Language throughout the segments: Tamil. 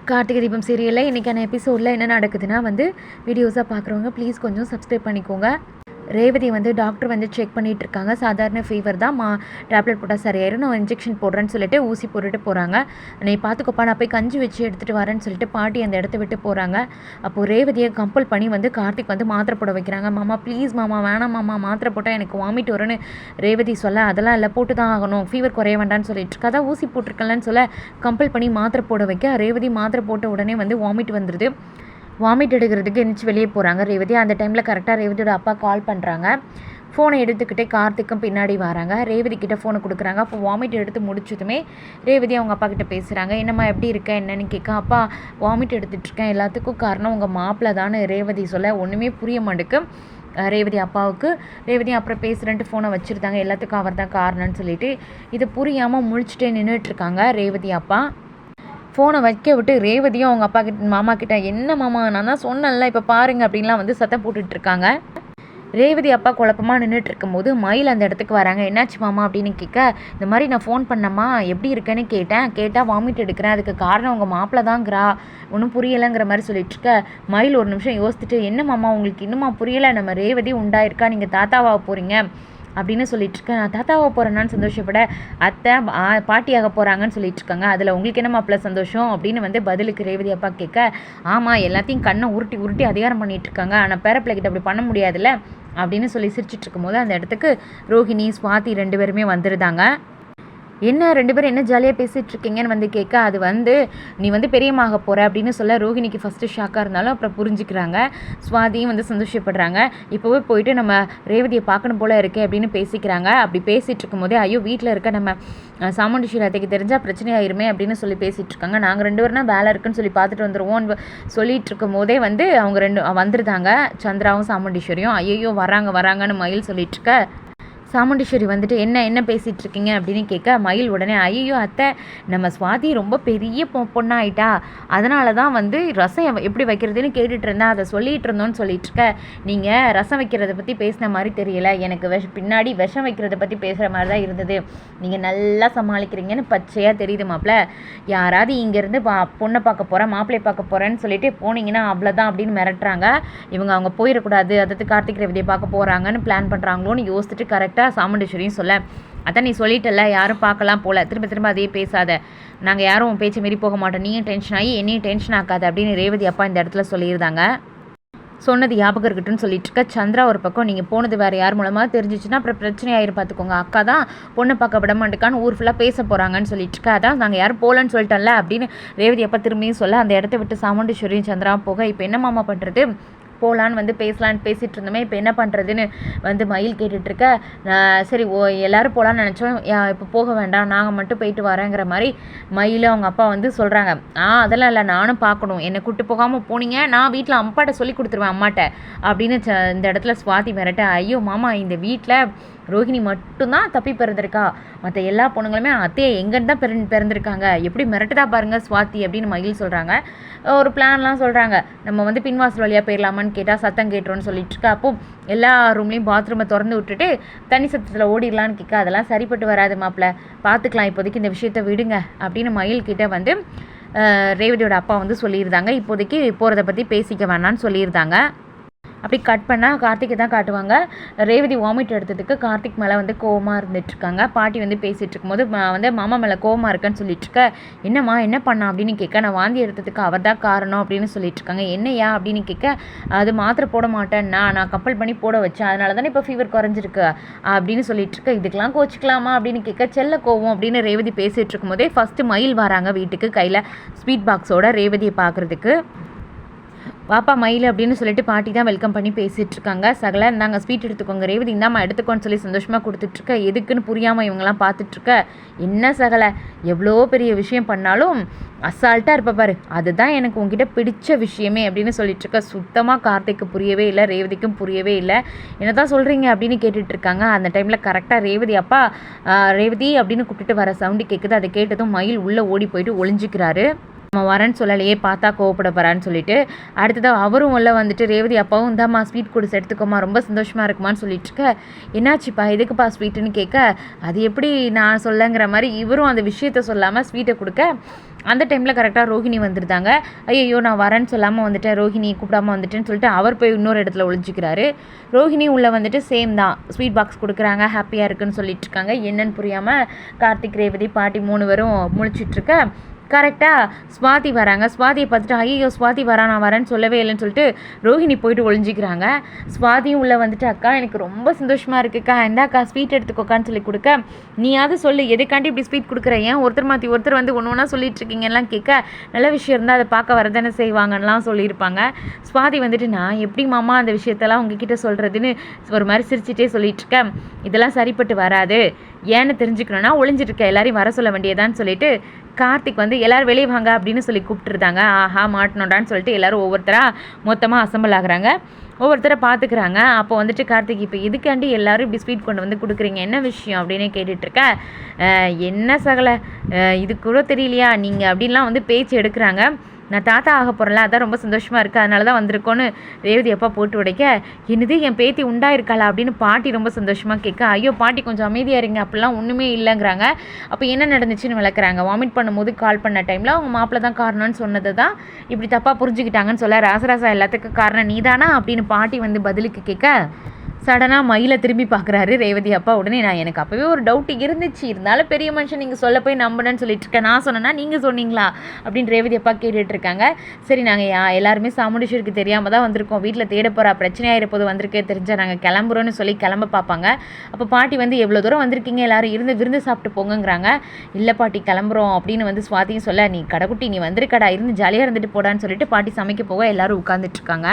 கார்த்திகை தீபம் சீரியலில் இன்றைக்கான எபிசோடில் என்ன நடக்குதுன்னா வீடியோஸாக பார்க்குறவங்க ப்ளீஸ் கொஞ்சம் சப்ஸ்கிரைப் பண்ணிக்கோங்க. ரேவதி டாக்டர் செக் பண்ணிகிட்டு இருக்காங்க. சாதாரண ஃபீவர் தான், டேப்லெட் போட்டால் சரியாயிரும், நான் இன்ஜெக்ஷன் போடுறேன்னு சொல்லிட்டு ஊசி போட்டுட்டு போகிறாங்க. நீ பார்த்துக்கோப்பா, நான் போய் கஞ்சி வச்சு எடுத்துகிட்டு வரேன்னு சொல்லிட்டு பாட்டி அந்த இடத்த விட்டு போகிறாங்க. அப்போது ரேவதியை கம்பல் பண்ணி கார்த்திக் மாத்திரை போட வைக்கிறாங்க. மாமா ப்ளீஸ் மாமா, வேணாம் மாமா, மாத்திரை போட்டால் எனக்கு வாமிட் வரும்னு ரேவதி சொல்ல, அதெல்லாம் இல்லை, போட்டு தான் ஆகணும், ஃபீவர் குறைய வேண்டான்னு சொல்லிட்டு இருக்கா. அதான் ஊசி போட்டிருக்கலன்னு சொல்ல கம்பல் பண்ணி மாத்திரை போட வைக்க ரேவதி மாத்திரை போட்ட உடனே வாமிட் வந்துடுது. வாமிட் எடுக்கிறதுக்கு எந்திரிச்சு வெளியே போகிறாங்க ரேவதி. அந்த டைமில் கரெக்டாக ரேவதியோட அப்பா கால் பண்ணுறாங்க. ஃபோனை எடுத்துக்கிட்டே கார்த்திக்கும் பின்னாடி வராங்க. ரேவதி கிட்டே ஃபோனை கொடுக்குறாங்க. அப்போ வாமிட் எடுத்து முடிச்சதுமே ரேவதி அவங்க அப்பா கிட்டே பேசுகிறாங்க. என்னம்மா எப்படி இருக்க என்னன்னு கேட்க, அப்பா வாமிட் எடுத்துகிட்ருக்கேன், எல்லாத்துக்கும் காரணம் உங்கள் மாப்பிள்ளை தான் ரேவதி சொல்ல ஒன்றுமே புரிய மாட்டேக்கு ரேவதி அப்பாவுக்கு. ரேவதி அப்புறம் பேசுகிறேன்ட்டு ஃபோனை வச்சுருந்தாங்க. எல்லாத்துக்கும் அவர் தான் காரணம்னு சொல்லிட்டு இது புரியாமல் முழிச்சிட்டே நின்றுட்டுருக்காங்க ரேவதி அப்பா. ஃபோனை வைக்க விட்டு ரேவதியும் அவங்க அப்பா கிட்ட மாமா கிட்ட, என்ன மாமா நான் தான் சொன்னேன்ல இப்போ பாருங்க அப்படின்லாம் சத்தம் போட்டுட்ருக்காங்க. ரேவதி அப்பா குழப்பமாக நின்றுட்டு இருக்கும்போது மயில் அந்த இடத்துக்கு வராங்க. என்னாச்சு மாமா அப்படின்னு கேட்க, இந்த மாதிரி நான் ஃபோன் பண்ணம்மா எப்படி இருக்கேன்னு கேட்டால் வாமிட் எடுக்கிறேன், அதுக்கு காரணம் உங்கள் மாப்பிள்ளை தாங்கிறா, ஒன்றும் புரியலைங்கிற மாதிரி சொல்லிட்டு இருக்க. மயில் ஒரு நிமிஷம் யோசிச்சுட்டு, என்ன மாமா உங்களுக்கு இன்னுமா புரியலை, நம்ம ரேவதி உண்டாயிருக்கா, நீங்கள் தாத்தாவாக போகிறீங்க அப்படின்னு சொல்லிட்டுருக்கேன். நான் தாத்தாவாக போகிறேன்னான்னு சந்தோஷப்பட, அத்தை பாட்டியாக போகிறாங்கன்னு சொல்லிட்டுருக்காங்க, அதில் உங்களுக்கு என்ன மாப்பிள்ள சந்தோஷம் அப்படின்னு பதிலுக்கு ரேவதி அப்பா கேட்க, ஆமாம் எல்லாத்தையும் கண்ணை உருட்டி உருட்டி அதிகாரம் பண்ணிகிட்ருக்காங்க, ஆனால் பேரப்பிள்ளைகிட்ட அப்படி பண்ண முடியாதுல்ல அப்படின்னு சொல்லி சிரிச்சிட்டு இருக்கும்போது அந்த இடத்துக்கு ரோஹிணி ஸ்வாதி 2 பேருமே வந்துருந்தாங்க. என்ன 2 பேரும் என்ன ஜாலியாக பேசிகிட்டு இருக்கீங்கன்னு கேட்க, அது நீ பெரியமாக போகிற அப்படின்னு சொல்ல ரோஹிணிக்கு ஃபஸ்ட்டு ஷாக்காக இருந்தாலும் அப்புறம் புரிஞ்சுக்கிறாங்க. ஸ்வாதியும் சந்தோஷப்படுறாங்க. இப்போவே போயிட்டு நம்ம ரேவதியை பார்க்கணும் போல இருக்கே அப்படின்னு பேசிக்கிறாங்க. அப்படி பேசிகிட்டு இருக்கும்போதே, ஐயோ வீட்டில் இருக்க நம்ம சாமுண்டீஸ்வரி அத்தைக்கு தெரிஞ்சால் பிரச்சனையாயிருமே அப்படின்னு சொல்லி பேசிகிட்டு இருக்காங்க. நாங்கள் 2 பேரும் வேலை இருக்குன்னு சொல்லி பார்த்துட்டு வந்துடுவோம் சொல்லிட்டு இருக்கும் போதே அவங்க 2 வந்துருந்தாங்க, சந்திராவும் சாமுண்டீஸ்வரியும். ஐயோ வராங்கன்னு மயில் சொல்லிட்டு இருக்க, சாமுண்டீஸ்வரி என்ன பேசிகிட்டு இருக்கீங்க அப்படின்னு கேட்க, மயில் உடனே, ஐயோ அத்தை நம்ம ஸ்வாதி ரொம்ப பெரிய பொண்ணாயிட்டா, அதனால தான் ரசம் எப்படி வைக்கிறதுன்னு கேட்டுட்டு இருந்தேன், அதை சொல்லிகிட்டு இருந்தோன்னு சொல்லிட்டு இருக்க, நீங்கள் ரசம் வைக்கிறத பற்றி பேசின மாதிரி தெரியல, எனக்கு பின்னாடி விஷம் வைக்கிறத பற்றி பேசுகிற மாதிரி தான் இருந்தது, நீங்கள் நல்லா சமாளிக்கிறீங்கன்னு பச்சையாக தெரியுது மாப்பிள்ள, யாராவது இங்கேருந்து பொண்ணை பார்க்க போகிறேன் மாப்பிள்ளையை பார்க்க போகிறேன்னு சொல்லிட்டு போனீங்கன்னா அவ்வளோதான் அப்படின்னு மிரட்டுறாங்க. அவங்க போயிடக்கூடாது, அதாவது கார்த்திக் ரேவதியை பார்க்க போகிறாங்கன்னு பிளான் பண்ணுறாங்களோன்னு யோசிச்சுட்டு கரெக்டாக சாமுண்டீஸ்வரியும் சொல்ல, அதான் நீ சொல்லிட்டல யாரும் பார்க்கலாம் போல, திரும்ப அதே பேசாத, நாங்கள் யாரும் பேச்சு மாரி போக மாட்டோம், நீயும் டென்ஷன் ஆகி என்னையும் டென்ஷன் ஆக்காது அப்படின்னு ரேவதி அப்பா இந்த இடத்துல சொல்லியிருந்தாங்க. சொன்னது ஞாபகம் இருக்கட்டும்னு சொல்லிட்டு இருக்க. சந்திரா ஒரு பக்கம், நீங்கள் போனது வேறு யார் மூலமாக தெரிஞ்சிச்சுன்னா அப்புறம் பிரச்சனை ஆயிரும் பார்த்துக்கோங்க, அக்கா தான் பொண்ணை பார்க்க விட மாட்டேக்கான்னு ஊர் ஃபுல்லாக பேச போகிறாங்கன்னு சொல்லிட்டு இருக்கா. அதான் நாங்கள் யாரும் போகலன்னு சொல்லிட்டோம்ல அப்படின்னு ரேவதி அப்பா திரும்பியும் சொல்ல, அந்த இடத்த விட்டு சாமுண்டீஸ்வரியும் சந்திராவும் போக, இப்போ என்ன மாமா பண்ணுறது, போகலான்னு பேசலான்னு பேசிகிட்டு இருந்தோமே, இப்போ என்ன பண்ணுறதுன்னு மயில் கேட்டுட்ருக்க. சரி எல்லோரும் போகலான்னு நினச்சோம், இப்போ போக வேண்டாம் நாங்கள் மட்டும் போயிட்டு வரேங்கிற மாதிரி மயில் அவங்க அப்பா சொல்கிறாங்க. அதெல்லாம் இல்லை, நானும் பார்க்கணும், என்னை கூப்பிட்டு போகாமல் போனீங்க, நான் வீட்டில் அம்மாட்ட சொல்லி கொடுத்துருவேன் அம்மாட்ட அப்படின்னு இந்த இடத்துல ஸ்வாதி மிரட்ட, ஐயோ மாமா இந்த வீட்டில் ரோஹிணி மட்டும்தான் தப்பி பிறந்திருக்கா, மற்ற எல்லா பொண்ணுங்களுமே அத்தையை எங்கேன்னு தான் பிறந்திருக்காங்க, எப்படி மிரட்டுதா பாருங்கள் ஸ்வாதி அப்படின்னு மயில் சொல்கிறாங்க. ஒரு பிளான்லாம் சொல்கிறாங்க, நம்ம பின்வாசல் வழியாக போயிடலாமான்னு கேட்டால் சத்தம் கேட்டுருன்னு சொல்லிட்டு இருக்கா. அப்போது எல்லா ரூம்லேயும் பாத்ரூமை திறந்து விட்டுட்டு தனி சத்தத்தில் ஓடிடலான்னு கேட்க, அதெல்லாம் சரிப்பட்டு வராது மாப்பிள்ள, பார்த்துக்கலாம் இப்போதைக்கு இந்த விஷயத்த விடுங்க அப்படின்னு மயில் கிட்ட ரேவதியோட அப்பா சொல்லியிருந்தாங்க. இப்போதைக்கு போகிறத பற்றி பேசிக்க வேணான்னு சொல்லியிருந்தாங்க. அப்படி கட் பண்ணால் கார்த்திகை தான் காட்டுவாங்க. ரேவதி வாமிட் எடுத்ததுக்கு கார்த்திக் மேலே கோவமாக இருந்துகிட்ருக்காங்க. பாட்டி பேசிகிட்டு இருக்கும்போது மாமா மேலே கோவமாக இருக்கேன்னு சொல்லிட்டுருக்க, என்னம்மா என்ன பண்ணா அப்படின்னு கேட்க, நான் வாந்தி எடுத்ததுக்கு அவர் தான் காரணம் அப்படின்னு சொல்லிட்டுருக்காங்க. என்னையா அப்படின்னு கேட்க, அது மாத்திரை போட மாட்டேன்னா நான் கம்பல் பண்ணி போட வச்சேன், அதனால தானே இப்போ ஃபீவர் குறைஞ்சிருக்கு அப்படின்னு சொல்லிட்டுருக்க, இதுக்கெலாம் கோச்சிக்கலாமா அப்படின்னு கேட்க, செல்ல கோவம் அப்படின்னு ரேவதி பேசிகிட்டு இருக்கும்போதே ஃபஸ்ட்டு மயில் வராங்க வீட்டுக்கு கையில் ஸ்வீட் பாக்ஸோட ரேவதியை பார்க்குறதுக்கு. வாப்பா மயில் அப்படின்னு சொல்லிட்டு பாட்டி தான் வெல்கம் பண்ணி பேசிகிட்டு இருக்காங்க. சகல நாங்கள் ஸ்வீட் எடுத்துக்கோங்க, ரேவதி இந்தாம்மா எடுத்துக்கோன்னு சொல்லி சந்தோஷமாக கொடுத்துட்ருக்க. எதுக்குன்னு புரியாமல் இவங்கெல்லாம் பார்த்துட்ருக்க, என்ன சகல எவ்வளோ பெரிய விஷயம் பண்ணாலும் அசால்ட்டாக இருப்ப பாரு, அதுதான் எனக்கு உங்ககிட்ட பிடிச்ச விஷயமே அப்படின்னு சொல்லிட்டுருக்க. சுத்தமாக கார்த்திக்கு புரியவே இல்லை, ரேவதிக்கும் புரியவே இல்லை, என்ன தான் சொல்கிறீங்க அப்படின்னு கேட்டுட்ருக்காங்க. அந்த டைமில் கரெக்டாக ரேவதி அப்பா ரேவதி அப்படின்னு கூப்பிட்டுட்டு வர சவுண்டு கேட்குது. அதை கேட்டதும் மயில் உள்ளே ஓடி போயிட்டு ஒளிஞ்சிக்கிறாரு. நம்ம வரேன்னு சொல்லலையே பார்த்தா கோவப்பட போகிறான்னு சொல்லிட்டு அடுத்ததாக அவரும் உள்ள வந்துட்டு ரேவதி அப்பாவும் இந்தாம்மா ஸ்வீட் கொடுத்து எடுத்துக்கோமா ரொம்ப சந்தோஷமாக இருக்குமான்னு சொல்லிட்டு இருக்க என்னாச்சுப்பா எதுக்குப்பா ஸ்வீட்டுன்னு கேட்க அது எப்படி நான் சொல்லங்கிற மாதிரி இவரும் அந்த விஷயத்த சொல்லாமல் ஸ்வீட்டை கொடுக்க அந்த டைமில் கரெக்டாக ரோஹிணி வந்துருந்தாங்க. ஐயோ நான் வரேன்னு சொல்லாமல் வந்துட்டேன், ரோஹிணி கூப்பிடாம வந்துட்டேன்னு சொல்லிட்டு அவர் போய் இன்னொரு இடத்துல ஒழிஞ்சிக்கிறாரு. ரோஹிணி உள்ளே வந்துட்டு சேம் தான் ஸ்வீட் பாக்ஸ் கொடுக்குறாங்க, ஹாப்பியாக இருக்குன்னு சொல்லிட்டு இருக்காங்க. என்னன்னு புரியாமல் கார்த்திக் ரேவதி பாட்டி 3 பேரும் முழிச்சிட்ருக்க கரெக்டாக ஸ்வாதி வராங்க. ஸ்வாதியை பார்த்துட்டு ஐயோ ஸ்வாதி நான் வரேன்னு சொல்லவே இல்லைன்னு சொல்லிட்டு ரோஹிணி போயிட்டு ஒழிஞ்சிக்கிறாங்க. ஸ்வாதியும் உள்ளே வந்துட்டு அக்கா எனக்கு ரொம்ப சந்தோஷமாக இருக்குக்கா, இந்தாக்கா ஸ்வீட் எடுத்துக்கோக்கான்னு சொல்லி கொடுக்க நீயாவது சொல்லு எதுக்காண்டி இப்படி ஸ்வீட் கொடுக்குற, ஏன் ஒருத்தர் மாற்றி ஒருத்தர் வந்து ஒன்று ஒன்றா சொல்லிட்டு இருக்கீங்கலாம் கேட்க நல்ல விஷயம் இருந்தால் அதை பார்க்க வரதானே செய்வாங்கன்னெலாம் சொல்லியிருப்பாங்க. ஸ்வாதி வந்துட்டு நான் எப்படி மாமா அந்த விஷயத்தெல்லாம் உங்ககிட்ட சொல்கிறதுன்னு ஒரு மாதிரி சிரிச்சிட்டே சொல்லிட்டுருக்கேன். இதெல்லாம் சரிப்பட்டு வராது, ஏன்னு தெரிஞ்சுக்கணுன்னா ஒளிஞ்சிட்ருக்க எல்லாரையும் வர சொல்ல வேண்டியதான்னு சொல்லிட்டு கார்த்திக் வந்து எல்லோரும் வெளியே வாங்க அப்படின்னு சொல்லி கூப்பிட்டுருந்தாங்க. ஆஹா மாட்டணுண்டான்னு சொல்லிட்டு எல்லோரும் ஒவ்வொருத்தராக மொத்தமாக அசம்பிள் ஆகுறாங்க, ஒவ்வொருத்தரை பார்த்துக்கிறாங்க. அப்போ வந்துட்டு கார்த்திக் இப்போ இதுக்காண்டி எல்லோரும் இப்படி ஸ்வீட் கொண்டு வந்து கொடுக்குறீங்க, என்ன விஷயம் அப்படின்னு கேட்டுட்ருக்கேன். என்ன சகலை இது கூட தெரியலையா நீங்கள் அப்படின்லாம் வந்து பேச்சு எடுக்கிறாங்க. நான் தாத்தா ஆக போகிறேன்ல அதான் ரொம்ப சந்தோஷமாக இருக்குது, அதனால தான் வந்திருக்கோன்னு ரேவதி அப்பா போட்டு உடைக்க என்னது என் பேத்தி உண்டாயிருக்காளா அப்படின்னு பாட்டி ரொம்ப சந்தோஷமாக கேட்க ஐயோ பாட்டி கொஞ்சம் அமைதியாக இருங்க அப்படிலாம் ஒன்றுமே இல்லைங்கிறாங்க. அப்போ என்ன நடந்துச்சுன்னு விளக்குறாங்க. வாமிட் பண்ணும்போது கால் பண்ண டைமில் அவங்க மாப்பிள்ளை தான் காரணம்னு சொன்னது தான் இப்படி தப்பாக புரிஞ்சுக்கிட்டாங்கன்னு சொல்ல ராசராசா எல்லாத்துக்கும் காரணம் நீதானா அப்படின்னு பாட்டி வந்து பதிலுக்கு கேட்க சடனாக மயிலை திரும்பி பார்க்குறாரு ரேவதி அப்பா. உடனே நான் எனக்கு அப்போவே ஒரு டவுட் இருந்துச்சு, இருந்தாலும் பெரிய மனுஷன் நீங்கள் சொல்ல போய் நம்பணுன்னு சொல்லிட்டு இருக்கேன், நான் சொன்னேன்னா நீங்கள் சொன்னீங்களா அப்படின்னு ரேவதி அப்பா கேட்டுட்ருக்காங்க. சரி நாங்கள் எல்லாருமே சாமுண்டீஸ்வருக்கு தெரியாமல் தான் வந்திருக்கோம், வீட்டில் தேட போகிறா பிரச்சனையாக இருப்போது வந்திருக்கே தெரிஞ்சால் நாங்கள் கிளம்புறோன்னு சொல்லி கிளம்ப பார்ப்பாங்க. அப்போ பாட்டி வந்து எவ்வளோ தூரம் வந்திருக்கீங்க எல்லோரும் இருந்து விருந்து சாப்பிட்டு போங்கங்கிறாங்க. இல்லை பாட்டி கிளம்புறோம் அப்படின்னு வந்து ஸ்வாதியும் சொல்ல நீ கடைக்குட்டி நீ வந்திருக்கடா இருந்து ஜாலியாக இருந்துட்டு போடான்னு சொல்லிட்டு பாட்டி சமைக்க போக எல்லோரும் உட்காந்துட்ருக்காங்க.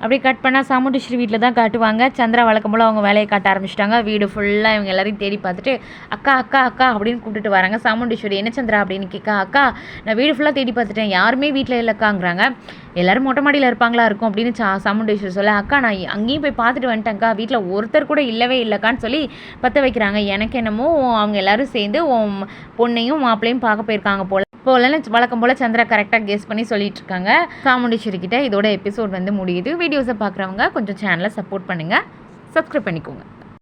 அப்படி கட் பண்ணால் சாமுண்டீஸ்வரி வீட்டில் தான் காட்டுவாங்க. சந்திரா வழக்கம் போல் அவங்க வேலையை காட்ட ஆரம்பிச்சிட்டாங்க. வீடு ஃபுல்லாக இவங்க எல்லாரையும் தேடி பார்த்துட்டு அக்கா அக்கா அக்கா அப்படின்னு கூப்பிட்டுட்டு வராங்க. சாமுண்டீஸ்வரி என்ன சந்திரா அப்படின்னு கேட்க அக்கா நான் வீடு ஃபுல்லாக தேடி பார்த்துட்டேன், யாருமே வீட்டில் இல்லைக்காங்கிறாங்க. எல்லோரும் மொட்டை மாடியில் இருப்பாங்களா இருக்கும் அப்படின்னு சாமுண்டீஸ்வரி சொல்ல அக்கா நான் அங்கேயும் போய் பார்த்துட்டு வந்துட்டேன்க்கா, வீட்டில் ஒருத்தர் கூட இல்லவே இல்லைக்கான்னு சொல்லி பற்ற வைக்கிறாங்க. எனக்கு என்னமோ அவங்க எல்லோரும் சேர்ந்து பொண்ணையும் மாப்பிள்ளையும் பார்க்க போயிருக்காங்க போல் வழக்கம் போல் சந்திரா கரெக்டாக கெஸ் பண்ணி சொல்லிட்டு இருக்காங்க. சாமுண்டீஸ்வரி கிட்ட இதோட எபிசோட் வந்து முடியுது. வீடியோஸை பார்க்குறவங்க கொஞ்சம் சேனலை சப்போர்ட் பண்ணுங்கள், சப்ஸ்கிரைப் பண்ணிக்கோங்க.